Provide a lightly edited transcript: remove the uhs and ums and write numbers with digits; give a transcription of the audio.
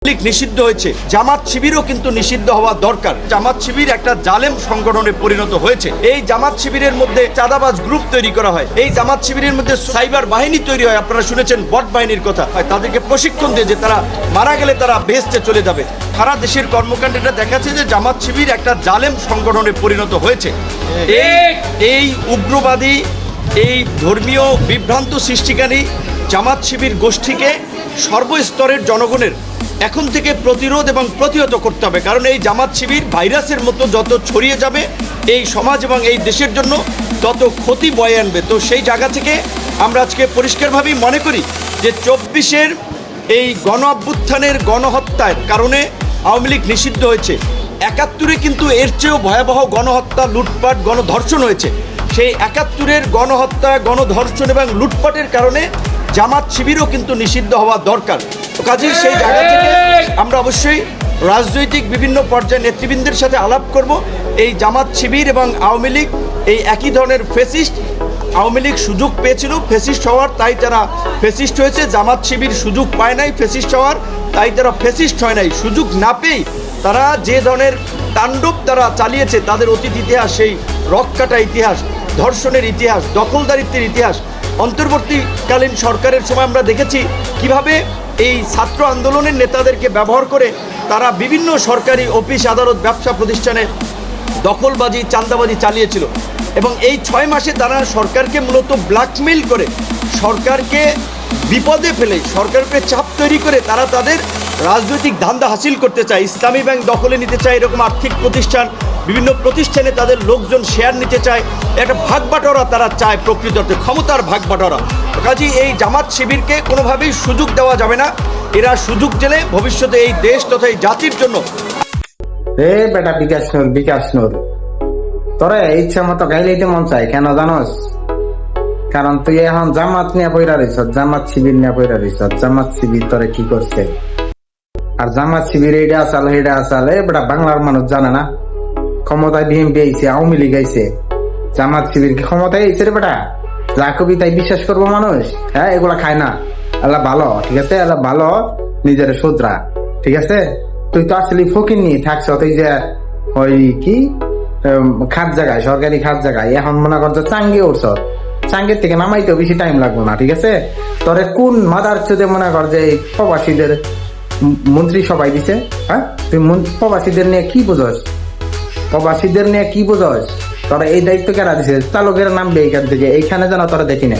নিষিদ্ধ হয়েছে, জামাত শিবিরও কিন্তু নিষিদ্ধ হওয়া দরকার। জামাত শিবির একটা জালেম সংগঠনে পরিণত হয়েছে। এই জামাত শিবিরের মধ্যে চাঁদাবাজ গ্রুপ তৈরি করা হয়, এই জামাত শিবিরের মধ্যে সাইবার বাহিনী তৈরি হয়। আপনারা শুনেছেন বট বাহিনীর কথা, তাদেরকে প্রশিক্ষণ দিয়ে যে তারা মারা গেলে তারা বেহেশতে চলে যাবে। সারা দেশের কর্মকাণ্ডটা দেখাচ্ছে যে জামাত শিবির একটা জালেম সংগঠনে পরিণত হয়েছে। এই উগ্রবাদী, এই ধর্মীয় বিভ্রান্ত সৃষ্টিকারী জামাত শিবির গোষ্ঠীকে সর্বস্তরের জনগণের এখন থেকে প্রতিরোধ এবং প্রতিহত করতে হবে। কারণ এই জামাত শিবির ভাইরাসের মতো যত ছড়িয়ে যাবে এই সমাজ এবং এই দেশের জন্য তত ক্ষতি বয়ে আনবে। তো সেই জায়গা থেকে আমরা আজকে পরিষ্কারভাবেই মনে করি যে 24-এর এই গণ অভ্যুত্থানের গণহত্যার কারণে আওয়ামী লীগ নিষিদ্ধ হয়েছে। 71-এ কিন্তু এর চেয়েও ভয়াবহ গণহত্যা, লুটপাট, গণধর্ষণ হয়েছে। সেই 71-এর গণহত্যা, গণধর্ষণ এবং লুটপাটের কারণে জামাত শিবিরও কিন্তু নিষিদ্ধ হওয়া দরকার। কাজেই সেই জায়গা থেকে আমরা অবশ্যই রাজনৈতিক বিভিন্ন পর্যায়ে নেতৃবৃন্দের সাথে আলাপ করব। এই জামাত শিবির এবং আওয়ামী লীগ এই একই ধরনের ফেসিস্ট। আওয়ামী লীগ সুযোগ পেয়েছিল ফেসিস্ট হওয়ার, তাই তারা ফেসিস্ট হয়েছে। জামাত শিবির সুযোগ পায় নাই ফেসিস্ট হওয়ার, তাই তারা ফেসিস্ট হয় নাই। সুযোগ না পেয়েই তারা যে ধরনের তাণ্ডব তারা চালিয়েছে, তাদের অতীত ইতিহাস, সেই রক্তকাটা ইতিহাস, ধর্ষণের ইতিহাস, দখলদারিত্বের ইতিহাস। অন্তর্বর্তীকালীন সরকারের সময় আমরা দেখেছি কিভাবে এই ছাত্র আন্দোলনের নেতাদেরকে ব্যবহার করে তারা বিভিন্ন সরকারি অফিস, আদালত, ব্যবসা প্রতিষ্ঠানে দখলবাজি, চাঁদাবাজি চালিয়েছিল। এবং এই 6 মাসে তারা সরকারকে মূলত ব্ল্যাকমেইল করে, সরকারকে বিপদে ফেলে, সরকারকে চাপ তৈরি করে তারা তাদের রাজনৈতিক ধান্দা হাসিল করতে চায়। ইসলামী ব্যাংক দখলে নিতে চায়, এরকম আর্থিক প্রতিষ্ঠান, বিভিন্ন প্রতিষ্ঠানে তাদের লোকজন শেয়ার নিতে চায়। একটা ভাগ বাটোয়ারা তারা চায়, প্রকৃত অর্থে ক্ষমতার ভাগ বাটোয়ারা। কাজেই এই জামাত শিবিরকে কোনোভাবেই সুযোগ দেওয়া যাবে না। এরা সুযোগ জেলে ভবিষ্যতে এই দেশ তথা এই জাতির জন্য। বেটা বিকাশ নূর তোরে ইচ্ছা মতো গাইলেইতে মন চাই কেন জানোস? কারণ তুই এখন জামাত নিয়ে পয়রা রইছ, জামাত শিবির নিয়ে পয়রা রইছ। জামাত শিবির তোরে কি করছে? আর জামাত শিবির এইটা আসাল এইটা আসাল, বেটা বাংলার মানুষ জানে না ক্ষমতায় বিএনপি আইছে, আওয়ামী লীগ আইছে, জামাত শিবির কি ক্ষমতায় আইছে রে বেটা? যা কবি তাই বিশ্বাস করবো মানুষ? হ্যাঁ, এগুলা খায় না। আল্লাহ ভালো, ঠিক আছে, আল্লাহ ভালো, নিজের শুধরা, ঠিক আছে। তুই তো আসলে ফকির নিয়ে থাকছ, তুই যে ওই কি খাত জায়গায়, সরকারি খাত জায়গায় এখন মনে করছো চাঙ্গে উঠছ, চাঙ্গের থেকে নামাইতেও বেশি টাইম লাগবো না, ঠিক আছে। তোরে কোন মাদার চোদে মনে কর যে প্রবাসীদের মন্ত্রী সবাই দিছে? হ্যাঁ, তুই প্রবাসীদের নিয়ে কি বুঝস? প্রবাসীদের নিয়ে কি বুঝস? তোরা এই দায়িত্ব কেনা দিছে? চালকের নামবে এইখান থেকে, এইখানে যেন তোরা দেখি না।